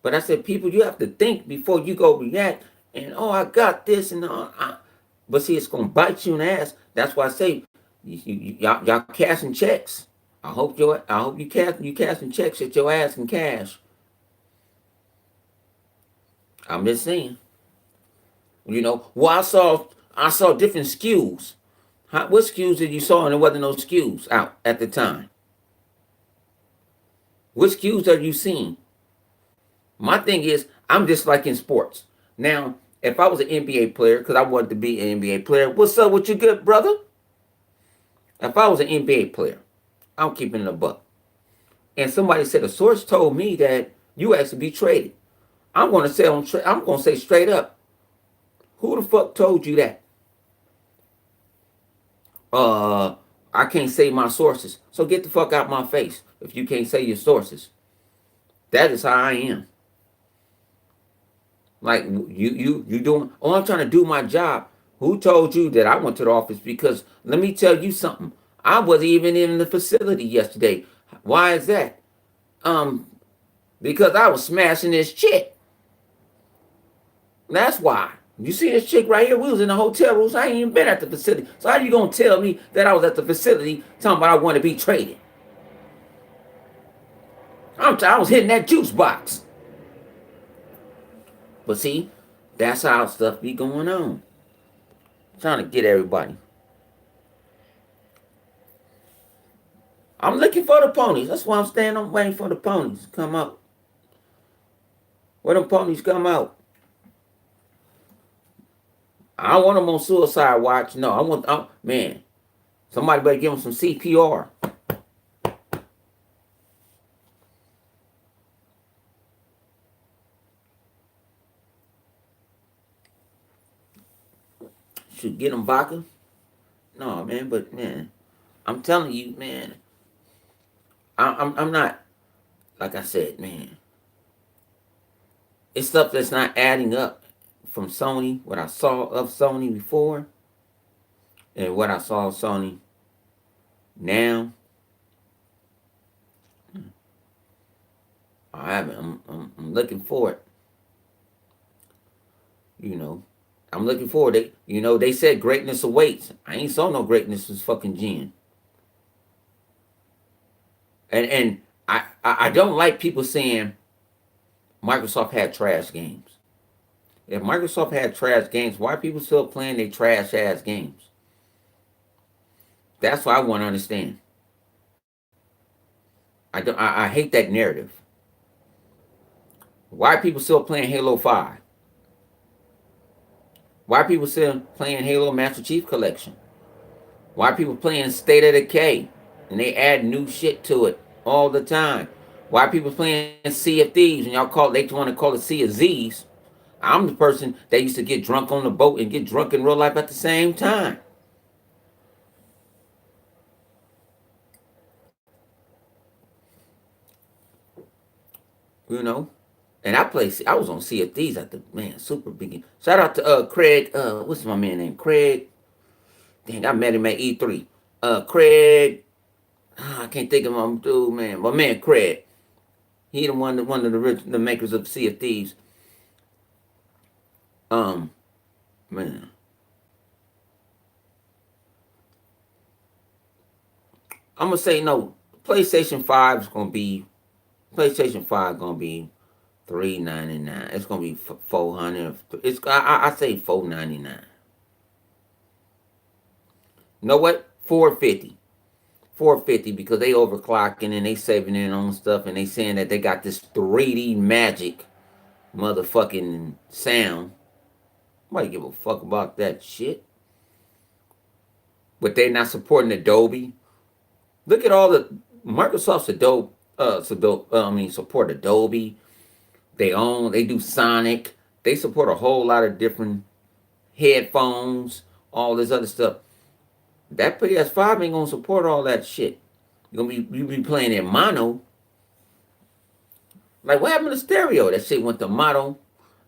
But I said, people, you have to think before you go react. And I got this, and but see, it's gonna bite you in the ass. That's why I say, y'all cashing checks. I hope you casting checks at your ass in cash. I'm just saying. Well, I saw different SKUs. What SKUs did you saw, and there wasn't no SKUs out at the time? What SKUs have you seen? My thing is, I'm just like in sports. Now, if I was an NBA player, because I wanted to be an NBA player, what's up with you, good brother? If I was an NBA player, I'm keeping it a buck. And somebody said a source told me that you asked to be traded. I'm going to say straight up, who the fuck told you that? I can't say my sources. So get the fuck out my face if you can't say your sources. That is how I am. Like you doing? Oh, I'm trying to do my job. Who told you that I went to the office? Because let me tell you something. I wasn't even in the facility yesterday. Why is that? Because I was smashing this chick. That's why. You see this chick right here? We was in the hotel rooms. I ain't even been at the facility. So how you gonna tell me that I was at the facility talking about I want to be traded? I was hitting that juice box. But see, that's how stuff be going on. Trying to get everybody. I'm looking for the ponies. That's why I'm standing. I'm waiting for the ponies to come out. Where them ponies come out? I don't want them on suicide watch. No, I want. Man, somebody better give them some CPR. Should get them vodka. No, man, but man, I'm telling you, man, I'm not, like I said, man, it's stuff that's not adding up from Sony, what I saw of Sony before, and what I saw of Sony now. I haven't. I'm looking for it. You know, I'm looking forward. They said greatness awaits. I ain't saw no greatness as fucking Jen. And I don't like people saying Microsoft had trash games. If Microsoft had trash games, why are people still playing their trash ass games? That's what I want to understand. I hate that narrative. Why are people still playing Halo 5? Why are people still playing Halo Master Chief Collection? Why are people playing State of Decay? And they add new shit to it all the time. Why are people playing Sea of Thieves and they want to call it Sea of Z's? I'm the person that used to get drunk on the boat and get drunk in real life at the same time. You know? And I was on Sea of Thieves at the super beginning. Shout out to Craig, what's my man name? Craig. Dang, I met him at E3. Craig, I can't think of my dude, man. My man Craig. He one of the makers of Sea of Thieves. Um, man. I'm gonna say no. PlayStation 5 gonna be $399. It's gonna be 400. I say $499. You know what? 450. 450 because they overclocking and they saving in on stuff and they saying that they got this 3D magic motherfucking sound. Nobody give a fuck about that shit. But they're not supporting Adobe. Look at all the Microsoft's Adobe. Support Adobe. They do Sonic. They support a whole lot of different headphones, all this other stuff. That PS5 ain't gonna support all that shit. You be playing in mono. Like what happened to stereo? That shit went to mono.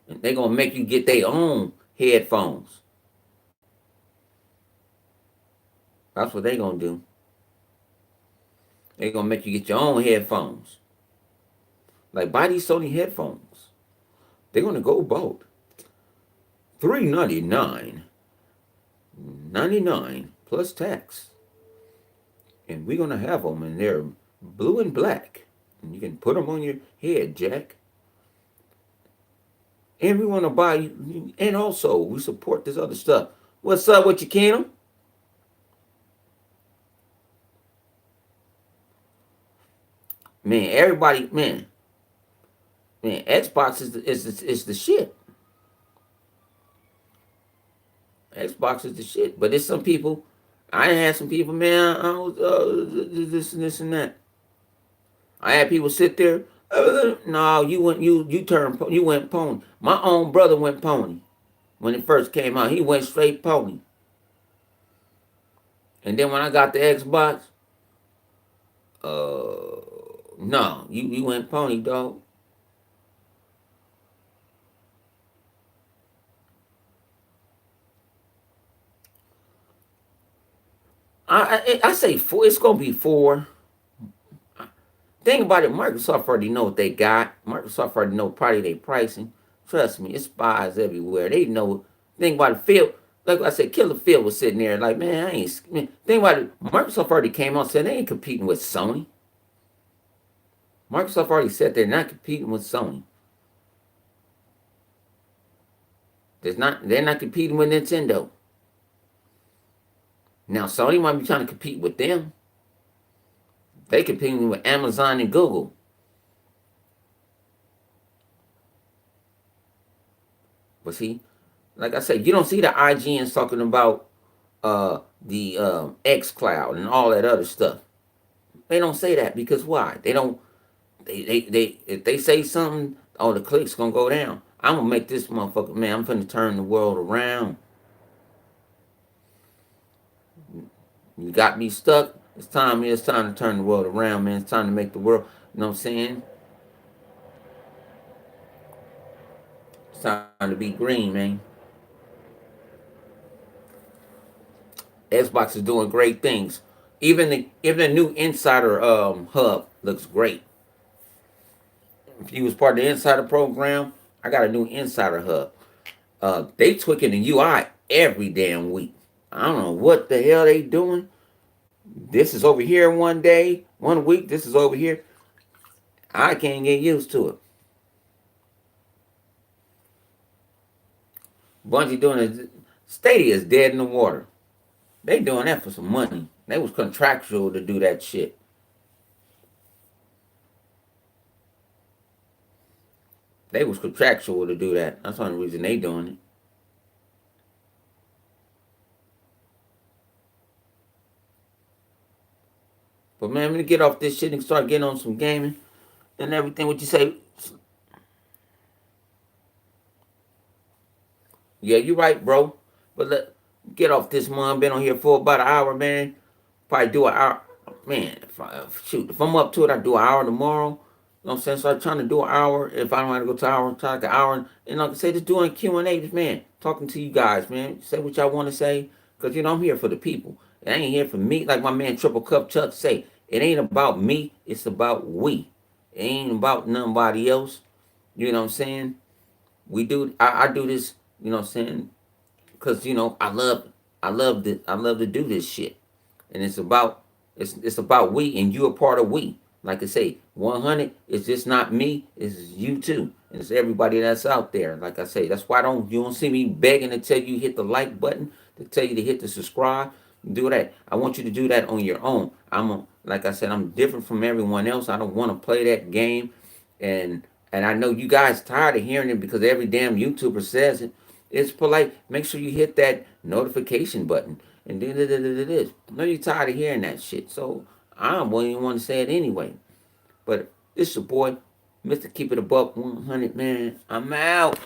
And they gonna make you get their own headphones. That's what they gonna do. They gonna make you get your own headphones. Like buy these Sony headphones. They're gonna go about $399.99 plus tax. And we're gonna have them and they're blue and black. And you can put them on your head, Jack. And we want to buy, and also we support this other stuff. What's up with you, Keenum? Man, everybody, Xbox is the shit. Xbox is the shit. But there's some people. I had some people, man. I was this and this and that. I had people sit there. No, you went pony. My own brother went pony when it first came out. He went straight pony. And then when I got the Xbox, no, you went pony, dog. I say four. It's gonna be four. Think about it. Microsoft already know what they got. Microsoft already know probably their pricing. Trust me, it's spies everywhere. They know. Think about it, Phil. Like I said, Killer Phil was sitting there like, man, I ain't. Man, think about it. Microsoft already came out and said they ain't competing with Sony. Microsoft already said they're not competing with Sony. They're not competing with Nintendo. Now Sony might be trying to compete with them. They competing with Amazon and Google. But see, like I said, you don't see the IGNs talking about the X Cloud and all that other stuff. They don't say that because why? They don't. They if they say something, oh, the clicks gonna go down. I'm gonna make this motherfucker, man. I'm finna turn the world around. You got me stuck. It's time. It's time to turn the world around, man. It's time to make the world. You know what I'm saying? It's time to be green, man. Xbox is doing great things. Even the new Insider hub looks great. If you was part of the Insider program, I got a new Insider hub. They tweaking the UI every damn week. I don't know what the hell they doing. This is over here one day, one week. This is over here. I can't get used to it. Bungie doing it. Stadia is dead in the water. They doing that for some money. They was contractual to do that shit. They was contractual to do that. That's the only reason they doing it. But man, I'm gonna get off this shit and start getting on some gaming and everything. What you say? Yeah, you right, bro. But let get off this one. Been on here for about an hour, man. Probably do an hour. Man, if I'm up to it, I do an hour tomorrow. You know what I'm saying? So I'm trying to do an hour. If I don't want to go to an hour, try like an hour. And like I say, just doing Q&A, man. Talking to you guys, man. Say what y'all want to say. Because, I'm here for the people. It ain't here for me. Like my man Triple Cup Chuck say, it ain't about me. It's about we. It ain't about nobody else. You know what I'm saying? I do this, you know what I'm saying? Because, I love to do this shit. And it's about we, and you're a part of we. Like I say, 100 is just not me, it's you too. And it's everybody that's out there. Like I say, that's why you don't see me begging to tell you hit the like button, to tell you to hit the subscribe. Do that. I want you to do that on your own. Like I said, I'm different from everyone else. I don't want to play that game. And I know you guys tired of hearing it because every damn YouTuber says it. It's polite. Make sure you hit that notification button and do this. I know you're tired of hearing that shit, so I don't even want to say it anyway. But it's your boy, Mr. Keep It Above 100, man. I'm out.